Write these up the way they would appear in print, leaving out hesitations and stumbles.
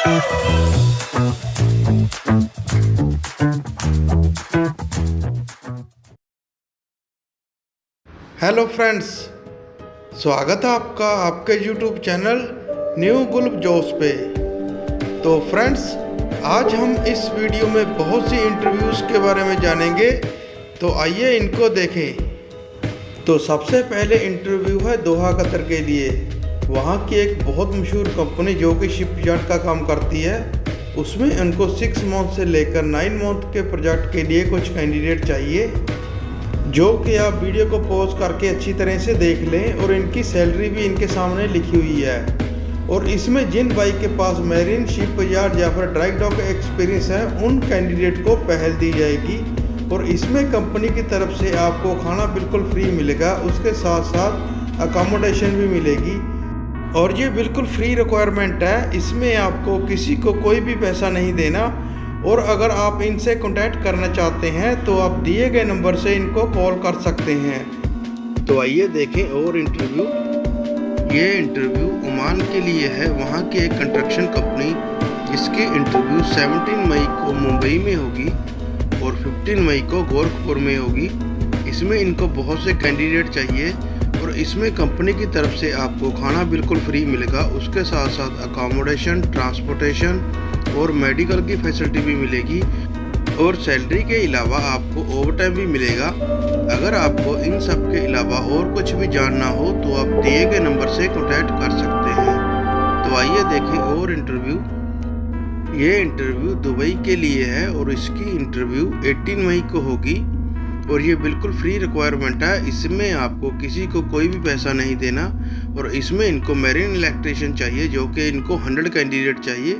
Hello friends, स्वागत है आपका आपके यूट्यूब चैनल न्यू गुल्ब जोश पे। तो फ्रेंड्स, आज हम इस वीडियो में बहुत सी इंटरव्यूज़ के बारे में जानेंगे, तो आइए इनको देखें। तो सबसे पहले इंटरव्यू है दोहा कतर के लिए। वहाँ की एक बहुत मशहूर कंपनी जो कि शिपयार्ड का काम करती है, उसमें उनको 6 मंथ से लेकर 9 मंथ के प्रोजेक्ट के लिए कुछ कैंडिडेट चाहिए, जो कि आप वीडियो को पॉज करके अच्छी तरह से देख लें। और इनकी सैलरी भी इनके सामने लिखी हुई है। और इसमें जिन भाई के पास मैरीन, शिपयार्ड या फिर ड्राई डॉक एक्सपीरियंस है, उन कैंडिडेट को पहल दी जाएगी। और इसमें कंपनी की तरफ से आपको खाना बिल्कुल फ्री मिलेगा, उसके साथ साथ अकोमोडेशन भी मिलेगी। और ये बिल्कुल फ्री रिक्वायरमेंट है, इसमें आपको किसी को कोई भी पैसा नहीं देना। और अगर आप इनसे कांटेक्ट करना चाहते हैं तो आप दिए गए नंबर से इनको कॉल कर सकते हैं। तो आइए देखें और इंटरव्यू। ये इंटरव्यू ओमान के लिए है, वहाँ की एक कंस्ट्रक्शन कंपनी, जिसकी इंटरव्यू 17 मई को मुंबई में होगी और 15 मई को गोरखपुर में होगी। इसमें इनको बहुत से कैंडिडेट चाहिए और इसमें कंपनी की तरफ से आपको खाना बिल्कुल फ्री मिलेगा, उसके साथ साथ अकोमोडेशन, ट्रांसपोर्टेशन और मेडिकल की फैसिलिटी भी मिलेगी। और सैलरी के अलावा आपको ओवरटाइम भी मिलेगा। अगर आपको इन सब के अलावा और कुछ भी जानना हो तो आप दिए गए नंबर से कांटेक्ट कर सकते हैं। तो आइए देखें और इंटरव्यू। ये इंटरव्यू दुबई के लिए है और इसकी इंटरव्यू 18 मई को होगी और ये बिल्कुल फ्री रिक्वायरमेंट है। इसमें आपको किसी को कोई भी पैसा नहीं देना। और इसमें इनको मैरीन इलेक्ट्रिशियन चाहिए, जो कि इनको 100 कैंडिडेट चाहिए।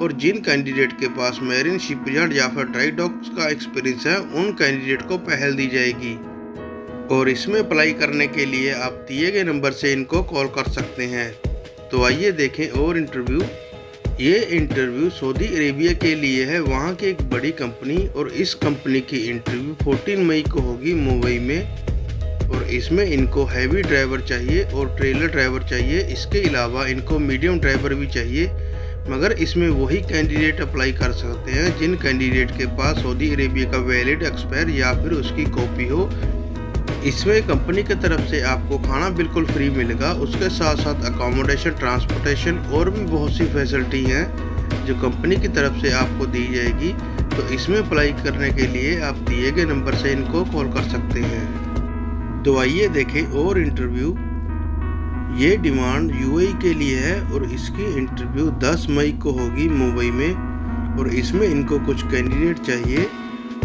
और जिन कैंडिडेट के पास मैरीन, शिपयार्ड या फिर ड्राई डॉक्स का एक्सपीरियंस है, उन कैंडिडेट को पहल दी जाएगी। और इसमें अप्लाई करने के लिए आप दिए गए नंबर से इनको कॉल कर सकते हैं। तो आइए देखें और इंटरव्यू। ये इंटरव्यू सऊदी अरेबिया के लिए है, वहाँ की एक बड़ी कंपनी। और इस कंपनी की इंटरव्यू 14 मई को होगी मुंबई में। और इसमें इनको हैवी ड्राइवर चाहिए और ट्रेलर ड्राइवर चाहिए। इसके अलावा इनको मीडियम ड्राइवर भी चाहिए। मगर इसमें वही कैंडिडेट अप्लाई कर सकते हैं जिन कैंडिडेट के पास सऊदी अरेबिया का वैलिड एक्सपायर या फिर उसकी कॉपी हो। इसमें कंपनी की तरफ से आपको खाना बिल्कुल फ्री मिलेगा, उसके साथ साथ अकोमोडेशन, ट्रांसपोर्टेशन और भी बहुत सी फैसिलिटी हैं जो कंपनी की तरफ से आपको दी जाएगी। तो इसमें अप्लाई करने के लिए आप दिए गए नंबर से इनको कॉल कर सकते हैं। तो आइए देखें और इंटरव्यू। ये डिमांड यूएई के लिए है और इसकी इंटरव्यू 10 मई को होगी मुंबई में। और इसमें इनको कुछ कैंडिडेट चाहिए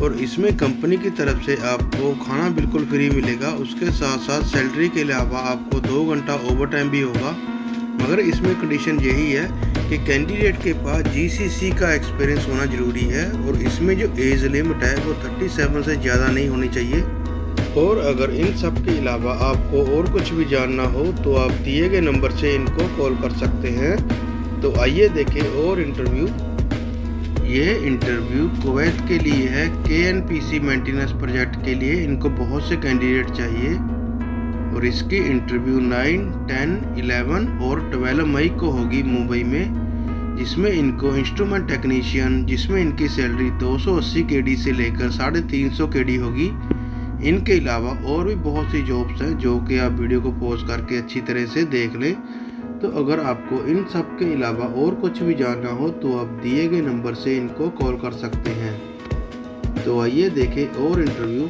और इसमें कंपनी की तरफ से आपको खाना बिल्कुल फ्री मिलेगा, उसके साथ साथ सैलरी के अलावा आपको 2 घंटा ओवरटाइम भी होगा। मगर इसमें कंडीशन यही है कि कैंडिडेट के पास जीसीसी का एक्सपीरियंस होना ज़रूरी है। और इसमें जो एज लिमिट है वो 37 से ज़्यादा नहीं होनी चाहिए। और अगर इन सब के अलावा आपको और कुछ भी जानना हो तो आप दिए गए नंबर से इनको कॉल कर सकते हैं। तो आइए देखें और इंटरव्यू। ये इंटरव्यू कुवैत के लिए है, KNPC मेंटेनेंस प्रोजेक्ट के लिए इनको बहुत से कैंडिडेट चाहिए। और इसकी इंटरव्यू 9, 10, 11 और 12 मई को होगी मुंबई में, जिसमें इनको इंस्ट्रूमेंट टेक्नीशियन, जिसमें इनकी सैलरी 280 KD से लेकर 350 KD होगी। इनके अलावा और भी बहुत सी जॉब्स हैं जो कि आप वीडियो को पॉज करके अच्छी तरह से देख लें। तो अगर आपको इन सब के अलावा और कुछ भी जानना हो तो आप दिए गए नंबर से इनको कॉल कर सकते हैं। तो आइए देखें और इंटरव्यू।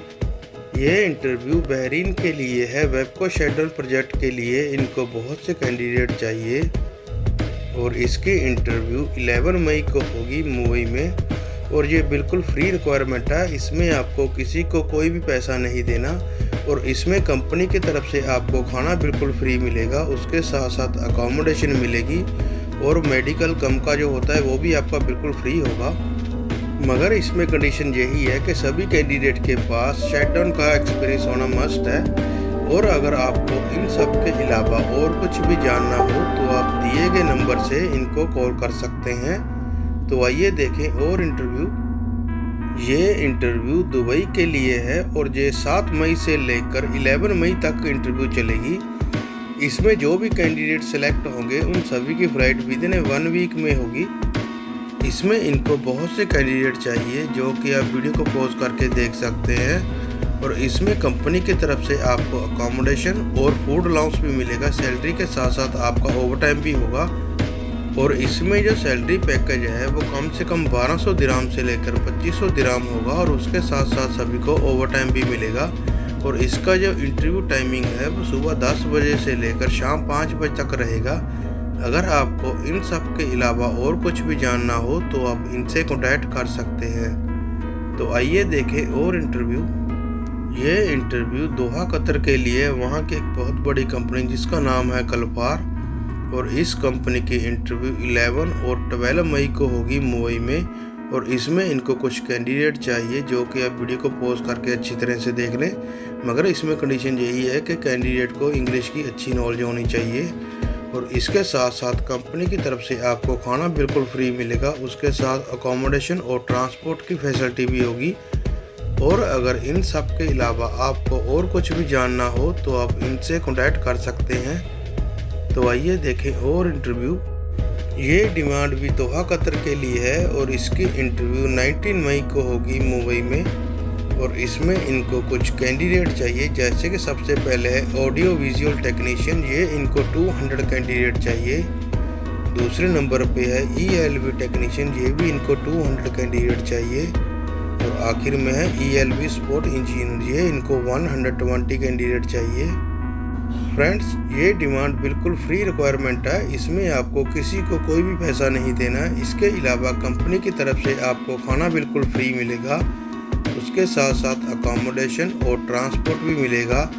ये इंटरव्यू बहरीन के लिए है, वेबको शेडल प्रोजेक्ट के लिए इनको बहुत से कैंडिडेट चाहिए। और इसकी इंटरव्यू 11 मई को होगी मुंबई में। और ये बिल्कुल फ्री रिक्वायरमेंट है, इसमें आपको किसी को कोई भी पैसा नहीं देना। और इसमें कंपनी की तरफ से आपको खाना बिल्कुल फ्री मिलेगा, उसके साथ साथ अकोमोडेशन मिलेगी। और मेडिकल कम का जो होता है वो भी आपका बिल्कुल फ्री होगा। मगर इसमें कंडीशन यही है कि सभी कैंडिडेट के पास शटडाउन का एक्सपीरियंस होना मस्ट है। और अगर आपको इन सब के अलावा और कुछ भी जानना हो तो आप दिए गए नंबर से इनको कॉल कर सकते हैं। तो आइए देखें और इंटरव्यू। ये इंटरव्यू दुबई के लिए है और ये 7 मई से लेकर 11 मई तक इंटरव्यू चलेगी। इसमें जो भी कैंडिडेट सेलेक्ट होंगे उन सभी की फ्लाइट विदिन 1 वीक में होगी। इसमें इनको बहुत से कैंडिडेट चाहिए जो कि आप वीडियो को पॉज करके देख सकते हैं। और इसमें कंपनी की तरफ से आपको अकोमोडेशन और फूड अलाउंस भी मिलेगा। सैलरी के साथ साथ आपका ओवर टाइम भी होगा। और इसमें जो सैलरी पैकेज है वो कम से कम 1200 दिराम से लेकर 2500 दिराम होगा। और उसके साथ साथ सभी को ओवर टाइम भी मिलेगा। और इसका जो इंटरव्यू टाइमिंग है वो सुबह 10 बजे से लेकर शाम 5 बजे तक रहेगा। अगर आपको इन सब के अलावा और कुछ भी जानना हो तो आप इनसे कॉन्टैक्ट कर सकते हैं। तो आइए देखें और इंटरव्यू। ये इंटरव्यू दोहा कतर के लिए वहाँ की एक बहुत बड़ी कंपनी जिसका नाम है गल्फार। और इस कंपनी की इंटरव्यू 11 और 12 मई को होगी मुंबई में। और इसमें इनको कुछ कैंडिडेट चाहिए जो कि आप वीडियो को पॉज करके अच्छी तरह से देख लें। मगर इसमें कंडीशन यही है कि कैंडिडेट को इंग्लिश की अच्छी नॉलेज होनी चाहिए। और इसके साथ साथ कंपनी की तरफ से आपको खाना बिल्कुल फ्री मिलेगा। उसके साथ अकोमोडेशन और ट्रांसपोर्ट की फैसिलिटी भी होगी। और अगर इन सब के अलावा आपको और कुछ भी जानना हो तो आप इनसे कॉन्टैक्ट कर सकते हैं। तो आइए देखें और इंटरव्यू। ये डिमांड भी दोहा कतर के लिए है। और इसकी इंटरव्यू 19 मई को होगी मुंबई में। और इसमें इनको कुछ कैंडिडेट चाहिए, जैसे कि सबसे पहले है ऑडियो विजुअल टेक्नीशियन। ये इनको 200 कैंडिडेट चाहिए। दूसरे नंबर पे है ELV टेक्नीशियन। ये भी इनको 200 कैंडिडेट चाहिए। और आखिर में है ELV स्पोर्ट इंजीनियर। ये इनको 120 कैंडिडेट चाहिए। फ्रेंड्स, ये डिमांड बिल्कुल फ्री रिक्वायरमेंट है। इसमें आपको किसी को कोई भी पैसा नहीं देना। इसके अलावा कंपनी की तरफ से आपको खाना बिल्कुल फ्री मिलेगा। उसके साथ साथ अकोमोडेशन और ट्रांसपोर्ट भी मिलेगा।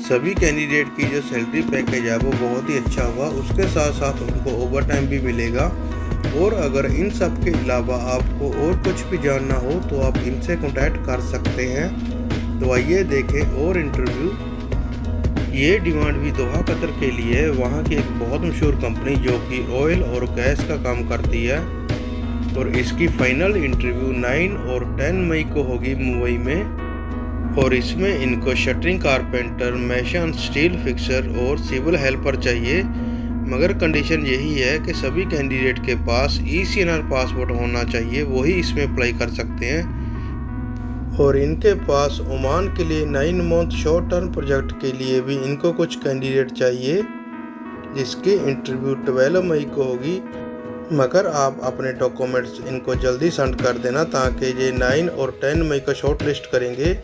सभी कैंडिडेट की जो सैलरी पैकेज है वो बहुत ही अच्छा होगा। उसके साथ साथ उनको ओवर टाइम भी मिलेगा। और अगर इन सब के अलावा आपको और कुछ भी जानना हो तो आप इनसे कॉन्टैक्ट कर सकते हैं। तो आइए देखें और इंटरव्यू। ये डिमांड भी दोहा कतर के लिए है। वहाँ की एक बहुत मशहूर कंपनी जो कि ऑयल और गैस का काम करती है। और इसकी फाइनल इंटरव्यू 9 और 10 मई को होगी मुंबई में। और इसमें इनको शटरिंग कारपेंटर, मैशन, स्टील फिक्सर और सिविल हेल्पर चाहिए। मगर कंडीशन यही है कि सभी कैंडिडेट के पास ECNR पासपोर्ट होना चाहिए, वही इसमें अप्लाई कर सकते हैं। और इनके पास ओमान के लिए 9 मंथ शॉर्ट टर्म प्रोजेक्ट के लिए भी इनको कुछ कैंडिडेट चाहिए, जिसकी इंटरव्यू 12 मई को होगी। मगर आप अपने डॉक्यूमेंट्स इनको जल्दी सेंड कर देना ताकि ये 9 और 10 मई का शॉर्ट लिस्ट करेंगे।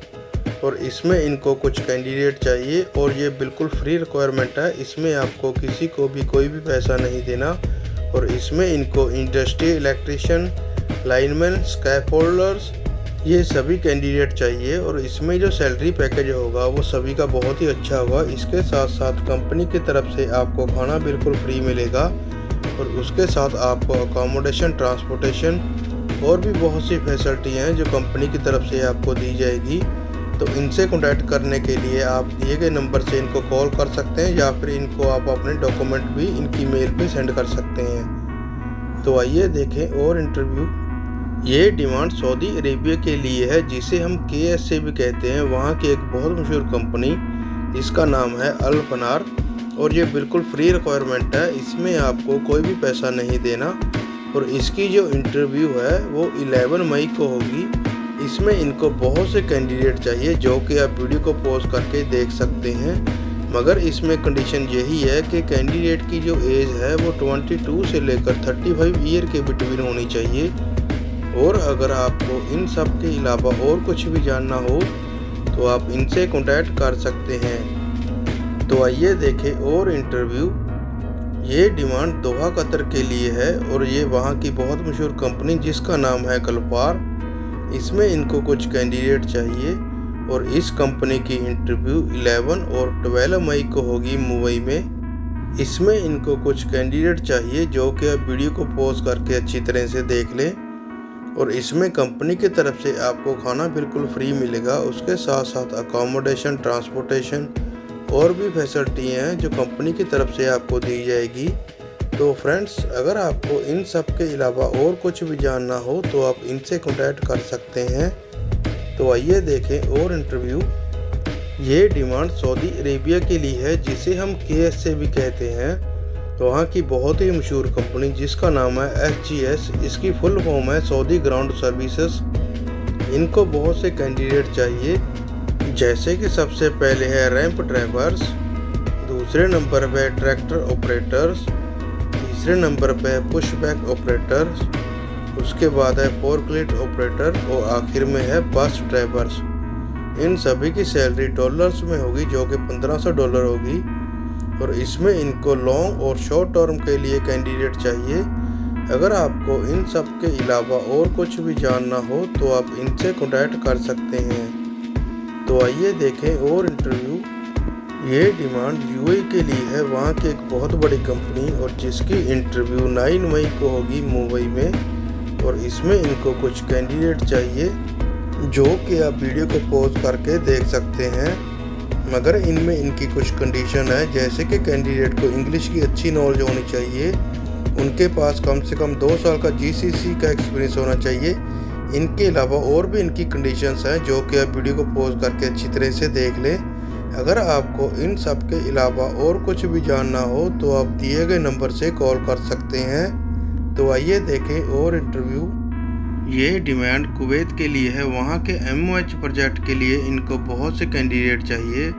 और इसमें इनको कुछ कैंडिडेट चाहिए। और ये बिल्कुल फ्री रिक्वायरमेंट है। इसमें आपको किसी को भी कोई भी पैसा नहीं देना। और इसमें इनको इंडस्ट्री इलेक्ट्रीशियन, लाइनमैन, स्कैफोल्डर्स, ये सभी कैंडिडेट चाहिए। और इसमें जो सैलरी पैकेज होगा वो सभी का बहुत ही अच्छा होगा। इसके साथ साथ कंपनी की तरफ से आपको खाना बिल्कुल फ्री मिलेगा। और उसके साथ आपको अकोमोडेशन, ट्रांसपोर्टेशन और भी बहुत सी फैसिलिटी हैं जो कंपनी की तरफ से आपको दी जाएगी। तो इनसे कॉन्टैक्ट करने के लिए आप दिए गए नंबर से इनको कॉल कर सकते हैं या फिर इनको आप अपने डॉक्यूमेंट भी इनकी मेल पे सेंड कर सकते हैं। तो आइए देखें और इंटरव्यू। ये डिमांड सऊदी अरेबिया के लिए है, जिसे हम KSA भी कहते हैं। वहाँ की एक बहुत मशहूर कंपनी जिसका नाम है अल फनार। और ये बिल्कुल फ्री रिक्वायरमेंट है। इसमें आपको कोई भी पैसा नहीं देना। और इसकी जो इंटरव्यू है वो 11 मई को होगी। इसमें इनको बहुत से कैंडिडेट चाहिए जो कि आप वीडियो को पॉज करके देख सकते हैं। मगर इसमें कंडीशन यही है कि कैंडिडेट की जो एज है वो 22 से लेकर 35 ईयर के बिटवीन होनी चाहिए। और अगर आपको इन सब के अलावा और कुछ भी जानना हो तो आप इनसे कॉन्टैक्ट कर सकते हैं। तो आइए देखें और इंटरव्यू। ये डिमांड दोहा कतर के लिए है। और ये वहाँ की बहुत मशहूर कंपनी जिसका नाम है गल्फार। इसमें इनको कुछ कैंडिडेट चाहिए। और इस कंपनी की इंटरव्यू 11 और 12 मई को होगी मुंबई में। इसमें इनको कुछ कैंडिडेट चाहिए जो कि आप वीडियो को पॉज करके अच्छी तरह से देख लें। और इसमें कंपनी की तरफ से आपको खाना बिल्कुल फ्री मिलेगा। उसके साथ साथ अकोमोडेशन, ट्रांसपोर्टेशन और भी फैसिलिटी हैं जो कंपनी की तरफ से आपको दी जाएगी। तो फ्रेंड्स, अगर आपको इन सब के अलावा और कुछ भी जानना हो तो आप इनसे कॉन्टैक्ट कर सकते हैं। तो आइए देखें और इंटरव्यू। ये डिमांड सऊदी अरेबिया के लिए है, जिसे हम KSA भी कहते हैं। तो वहाँ की बहुत ही मशहूर कंपनी जिसका नाम है SGS, इसकी फुल फॉर्म है सऊदी ग्राउंड सर्विसेज। इनको बहुत से कैंडिडेट चाहिए, जैसे कि सबसे पहले है रैंप ड्राइवर्स, दूसरे नंबर पे ट्रैक्टर ऑपरेटर्स, तीसरे नंबर पे है पुशबैक ऑपरेटर्स, उसके बाद है फोर्कलिफ्ट ऑपरेटर और आखिर में है बस ड्राइवर्स। इन सभी की सैलरी डॉलर्स में होगी, जो कि $1500 होगी। और इसमें इनको लॉन्ग और शॉर्ट टर्म के लिए कैंडिडेट चाहिए। अगर आपको इन सब के अलावा और कुछ भी जानना हो तो आप इनसे कॉन्टैक्ट कर सकते हैं। तो आइए देखें और इंटरव्यू। ये डिमांड UAE के लिए है, वहाँ की एक बहुत बड़ी कंपनी, और जिसकी इंटरव्यू 9 मई को होगी मुंबई में। और इसमें इनको कुछ कैंडिडेट चाहिए, जो कि आप वीडियो को पॉज करके देख सकते हैं। मगर इनमें इनकी कुछ कंडीशन है, जैसे कि कैंडिडेट को इंग्लिश की अच्छी नॉलेज होनी चाहिए, उनके पास कम से कम 2 साल का GCC का एक्सपीरियंस होना चाहिए। इनके अलावा और भी इनकी कंडीशंस हैं, जो कि आप वीडियो को पॉज करके अच्छी तरह से देख लें। अगर आपको इन सब के अलावा और कुछ भी जानना हो तो आप दिए गए नंबर से कॉल कर सकते हैं। तो आइए देखें और इंटरव्यू। ये डिमांड कुवैत के लिए है, वहाँ के MOH प्रोजेक्ट के लिए इनको बहुत से कैंडिडेट चाहिए।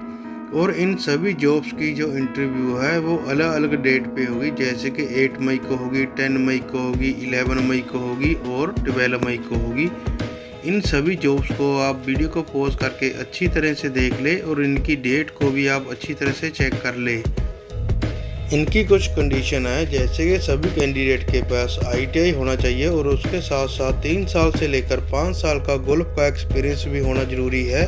और इन सभी जॉब्स की जो इंटरव्यू है वो अलग अलग डेट पे होगी, जैसे कि 8 मई को होगी, 10 मई को होगी, 11 मई को होगी और 12 मई को होगी। इन सभी जॉब्स को आप वीडियो को पॉज करके अच्छी तरह से देख ले और इनकी डेट को भी आप अच्छी तरह से चेक कर ले। इनकी कुछ कंडीशन है, जैसे कि सभी कैंडिडेट के पास ITI होना चाहिए और उसके साथ साथ 3 साल से लेकर 5 साल का गल्फ का एक्सपीरियंस भी होना ज़रूरी है।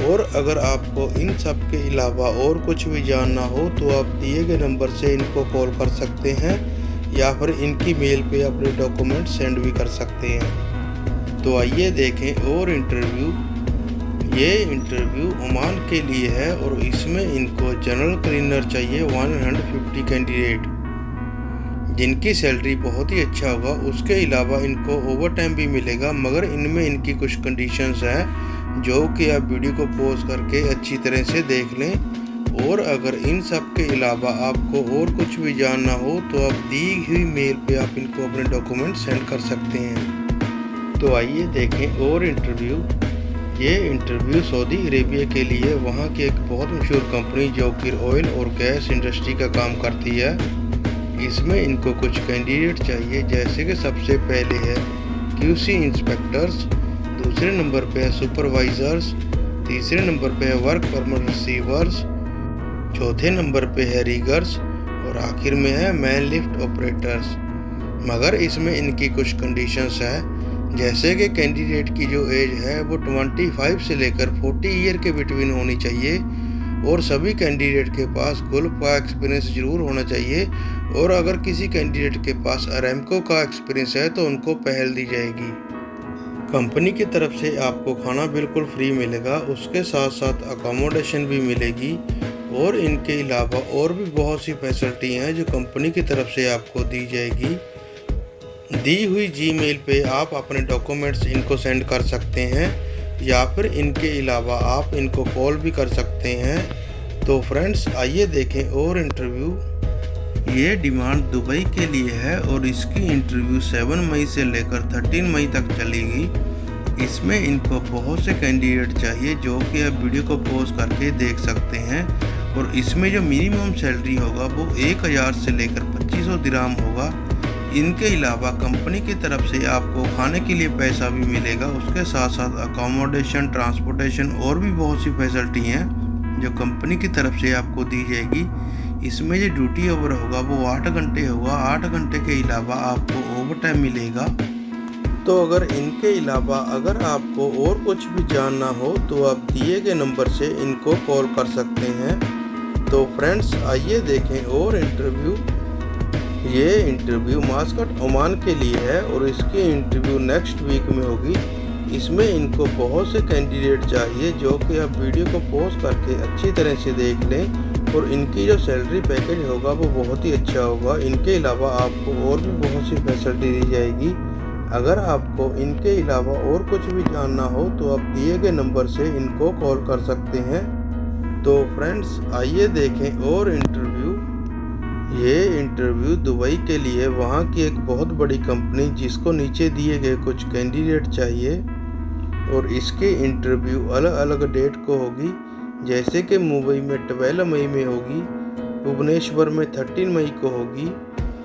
और अगर आपको इन सब के अलावा और कुछ भी जानना हो तो आप दिए गए नंबर से इनको कॉल कर सकते हैं या फिर इनकी मेल पे अपने डॉक्यूमेंट सेंड भी कर सकते हैं। तो आइए देखें और इंटरव्यू। ये इंटरव्यू ओमान के लिए है और इसमें इनको जनरल क्लीनर चाहिए 150 कैंडिडेट, जिनकी सैलरी बहुत ही अच्छा होगा। उसके अलावा इनको ओवर टाइम भी मिलेगा, मगर इनमें इनकी कुछ कंडीशंस हैं, जो कि आप वीडियो को पॉज करके अच्छी तरह से देख लें। और अगर इन सब के अलावा आपको और कुछ भी जानना हो तो आप दी हुई मेल पे आप इनको अपने डॉक्यूमेंट सेंड कर सकते हैं। तो आइए देखें और इंटरव्यू। ये इंटरव्यू सऊदी अरेबिया के लिए, वहाँ की एक बहुत मशहूर कंपनी जो कि ऑयल और गैस इंडस्ट्री का काम करती है। इसमें इनको कुछ कैंडिडेट चाहिए, जैसे कि सबसे पहले है QC इंस्पेक्टर्स, दूसरे नंबर पे है सुपरवाइजर्स, तीसरे नंबर पे है वर्क परमिट रिसीवर्स, चौथे नंबर पे है रिगर्स और आखिर में है मैन लिफ्ट ऑपरेटर्स। मगर इसमें इनकी कुछ कंडीशंस है, जैसे कि कैंडिडेट की जो एज है वो 25 से लेकर 40 ईयर के बिटवीन होनी चाहिए और सभी कैंडिडेट के पास गल्फ का एक्सपीरियंस जरूर होना चाहिए। और अगर किसी कैंडिडेट के पास अरामको का एक्सपीरियंस है तो उनको पहल दी जाएगी। कंपनी की तरफ से आपको खाना बिल्कुल फ्री मिलेगा, उसके साथ साथ अकोमोडेशन भी मिलेगी। और इनके अलावा और भी बहुत सी फैसिलिटी हैं जो कंपनी की तरफ से आपको दी जाएगी। दी हुई जीमेल पे आप अपने डॉक्यूमेंट्स इनको सेंड कर सकते हैं या फिर इनके अलावा आप इनको कॉल भी कर सकते हैं। तो फ्रेंड्स आइए देखें और इंटरव्यू। ये डिमांड दुबई के लिए है और इसकी इंटरव्यू 7 मई से लेकर 13 मई तक चलेगी। इसमें इनको बहुत से कैंडिडेट चाहिए, जो कि आप वीडियो को पॉज करके देख सकते हैं। और इसमें जो मिनिमम सैलरी होगा वो 1000 से लेकर 2500 दिरहम होगा। इनके अलावा कंपनी की तरफ से आपको खाने के लिए पैसा भी मिलेगा, उसके साथ साथ अकोमोडेशन, ट्रांसपोर्टेशन और भी बहुत सी फैसिलिटी हैं जो कंपनी की तरफ से आपको दी जाएगी। इसमें जो ड्यूटी ओवर होगा वो 8 घंटे होगा। 8 घंटे के अलावा आपको ओवर टाइम मिलेगा। तो अगर इनके अलावा अगर आपको और कुछ भी जानना हो तो आप दिए गए नंबर से इनको कॉल कर सकते हैं। तो फ्रेंड्स आइए देखें और इंटरव्यू। ये इंटरव्यू मास्कट ओमान के लिए है और इसकी इंटरव्यू नेक्स्ट वीक में होगी। इसमें इनको बहुत से कैंडिडेट चाहिए, जो कि आप वीडियो को पॉज करके अच्छी तरह से देख लें। और इनकी जो सैलरी पैकेज होगा वो बहुत ही अच्छा होगा। इनके अलावा आपको और भी बहुत सी फैसिलिटी दी जाएगी। अगर आपको इनके अलावा और कुछ भी जानना हो तो आप दिए गए नंबर से इनको कॉल कर सकते हैं। तो फ्रेंड्स आइए देखें और इंटरव्यू। ये इंटरव्यू दुबई के लिए वहाँ की एक बहुत बड़ी कंपनी जिसको नीचे दिए गए कुछ कैंडिडेट चाहिए और इसके इंटरव्यू अलग अलग डेट को होगी। जैसे कि मुंबई में 12 मई में होगी, भुवनेश्वर में 13 मई को होगी,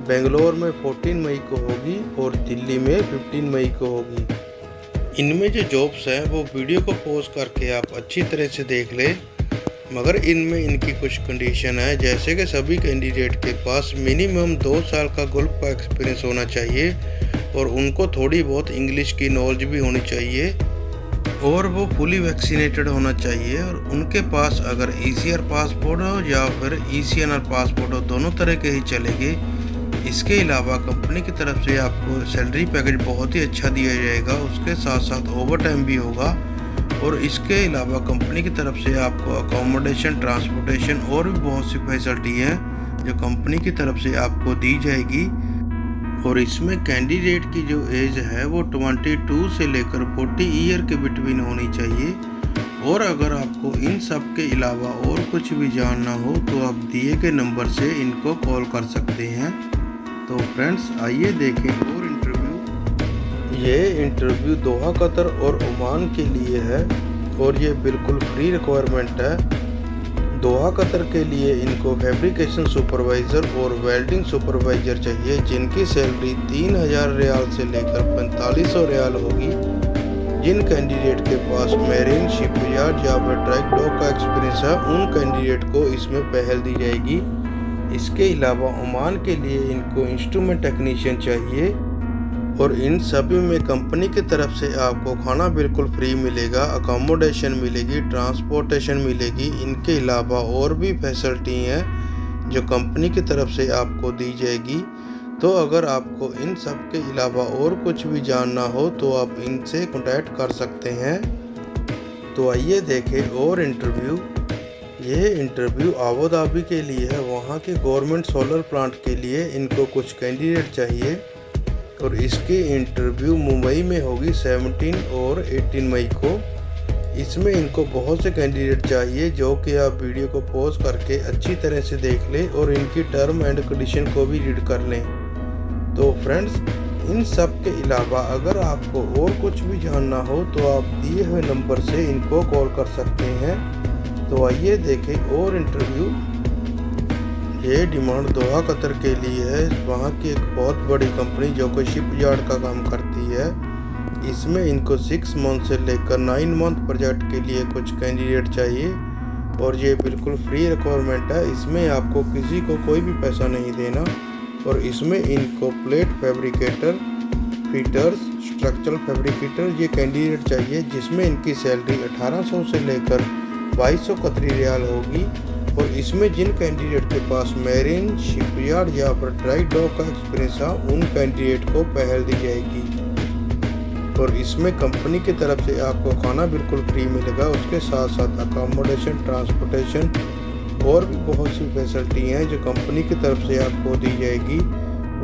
बेंगलोर में 14 मई को होगी और दिल्ली में 15 मई को होगी। इनमें जो जॉब्स हैं वो वीडियो को पॉज करके आप अच्छी तरह से देख लें, मगर इनमें इनकी कुछ कंडीशन है। जैसे कि सभी कैंडिडेट के पास मिनिमम 2 साल का गल्फ का एक्सपीरियंस होना चाहिए और उनको थोड़ी बहुत इंग्लिश की नॉलेज भी होनी चाहिए और वो फुली वैक्सीनेटेड होना चाहिए और उनके पास अगर ECR पासपोर्ट हो या फिर ECNR पासपोर्ट हो, दोनों तरह के ही चलेंगे। इसके अलावा कंपनी की तरफ से आपको सैलरी पैकेज बहुत ही अच्छा दिया जाएगा, उसके साथ साथ ओवर टाइम भी होगा और इसके अलावा कंपनी की तरफ से आपको अकोमोडेशन, ट्रांसपोर्टेशन और भी बहुत सी फैसिलिटी है जो कंपनी की तरफ से आपको दी जाएगी। और इसमें कैंडिडेट की जो एज है वो 22 से लेकर 40 ईयर के बिटवीन होनी चाहिए। और अगर आपको इन सब के अलावा और कुछ भी जानना हो तो आप दिए गए नंबर से इनको कॉल कर सकते हैं। तो फ्रेंड्स आइए देखें और इंटरव्यू। ये इंटरव्यू दोहा, कतर और ओमान के लिए है और ये बिल्कुल फ्री रिक्वायरमेंट है। दोहा, कतर के लिए इनको फैब्रिकेशन सुपरवाइज़र और वेल्डिंग सुपरवाइज़र चाहिए, जिनकी सैलरी 3000 रियाल से लेकर 4500 रियाल होगी। जिन कैंडिडेट के पास मैरीन, शिपयार्ड या फिर ड्राई डॉक का एक्सपीरियंस है, उन कैंडिडेट को इसमें पहल दी जाएगी। इसके अलावा ओमान के लिए इनको इंस्ट्रूमेंट टेक्नीशियन चाहिए और इन सभी में कंपनी की तरफ से आपको खाना बिल्कुल फ्री मिलेगा, अकोमोडेशन मिलेगी, ट्रांसपोर्टेशन मिलेगी। इनके अलावा और भी फैसिलिटी हैं जो कंपनी की तरफ से आपको दी जाएगी। तो अगर आपको इन सब के अलावा और कुछ भी जानना हो तो आप इनसे कॉन्टैक्ट कर सकते हैं। तो आइए देखें और इंटरव्यू। ये इंटरव्यू आबू धाबी के लिए है, वहाँ के गवर्नमेंट सोलर प्लांट के लिए इनको कुछ कैंडिडेट चाहिए और इसकी इंटरव्यू मुंबई में होगी 17 और 18 मई को। इसमें इनको बहुत से कैंडिडेट चाहिए जो कि आप वीडियो को पॉज करके अच्छी तरह से देख लें और इनकी टर्म एंड कंडीशन को भी रीड कर लें। तो फ्रेंड्स इन सब के अलावा अगर आपको और कुछ भी जानना हो तो आप दिए हुए नंबर से इनको कॉल कर सकते हैं। तो आइए देखें और इंटरव्यू। ये डिमांड दोहा, कतर के लिए है, वहाँ की एक बहुत बड़ी कंपनी जो कि शिपयार्ड का काम करती है। इसमें इनको 6 मंथ से लेकर 9 मंथ प्रोजेक्ट के लिए कुछ कैंडिडेट चाहिए और ये बिल्कुल फ्री रिक्वायरमेंट है। इसमें आपको किसी को कोई भी पैसा नहीं देना और इसमें इनको plate fabricator, fitters, structural fabricator ये कैंडिडेट चाहिए, जिसमें इनकी सैलरी 1800 से लेकर 2200 कतरी रियाल होगी। और इसमें जिन कैंडिडेट के पास मैरीन, शिपयार्ड या फिर ड्राई डॉक का एक्सपीरियंस है, उन कैंडिडेट को पहल दी जाएगी। और इसमें कंपनी की तरफ से आपको खाना बिल्कुल फ्री मिलेगा, उसके साथ साथ अकोमोडेशन, ट्रांसपोर्टेशन और भी बहुत सी फैसिलिटी हैं जो कंपनी की तरफ से आपको दी जाएगी।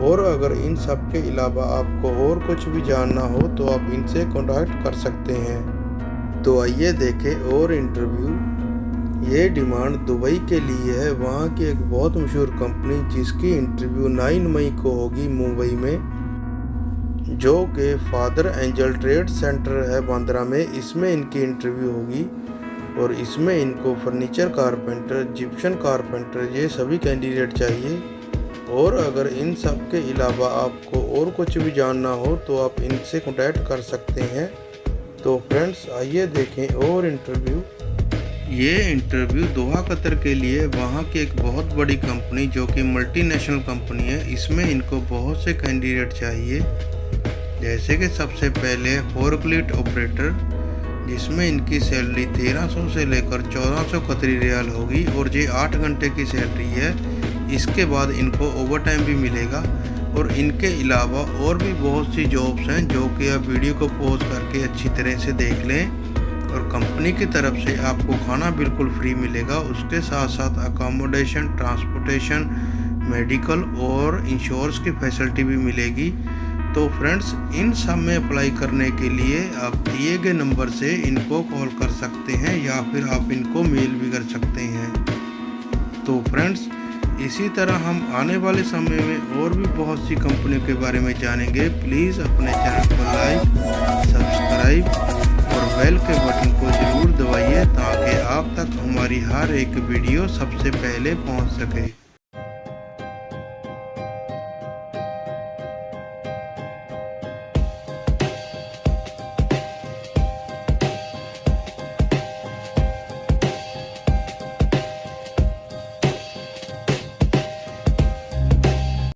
और अगर इन सब के अलावा आपको और कुछ भी जानना हो तो आप इनसे कॉन्टैक्ट कर सकते हैं। तो आइए देखें और इंटरव्यू। ये डिमांड दुबई के लिए है, वहाँ की एक बहुत मशहूर कंपनी जिसकी इंटरव्यू 9 मई को होगी मुंबई में, जो कि फादर एंजल ट्रेड सेंटर है बांद्रा में। इसमें इनकी इंटरव्यू होगी और इसमें इनको फर्नीचर कारपेंटर, जिप्सन कारपेंटर ये सभी कैंडिडेट चाहिए। और अगर इन सब के अलावा आपको और कुछ भी जानना हो तो आप इनसे कॉन्टैक्ट कर सकते हैं। तो फ्रेंड्स आइए देखें और इंटरव्यू। ये इंटरव्यू दोहा, कतर के लिए, वहाँ की एक बहुत बड़ी कंपनी जो कि मल्टीनेशनल कंपनी है। इसमें इनको बहुत से कैंडिडेट चाहिए, जैसे कि सबसे पहले फोर्कलिफ्ट ऑपरेटर, जिसमें इनकी सैलरी 1300 से लेकर 1400 कतरी रियाल होगी और ये 8 घंटे की सैलरी है। इसके बाद इनको ओवर टाइम भी मिलेगा और इनके अलावा और भी बहुत सी जॉब्स हैं जो कि आप वीडियो को पॉज करके अच्छी तरह से देख लें। और कंपनी की तरफ से आपको खाना बिल्कुल फ्री मिलेगा, उसके साथ साथ अकोमोडेशन, ट्रांसपोर्टेशन, मेडिकल और इंश्योरेंस की फैसिलिटी भी मिलेगी। तो फ्रेंड्स इन सब में अप्लाई करने के लिए आप दिए गए नंबर से इनको कॉल कर सकते हैं या फिर आप इनको मेल भी कर सकते हैं। तो फ्रेंड्स इसी तरह हम आने वाले समय में और भी बहुत सी कंपनियों के बारे में जानेंगे। प्लीज़ अपने चैनल को लाइक, सब्सक्राइब और बेल के बटन को ज़रूर दबाइए ताकि आप तक हमारी हर एक वीडियो सबसे पहले पहुंच सके।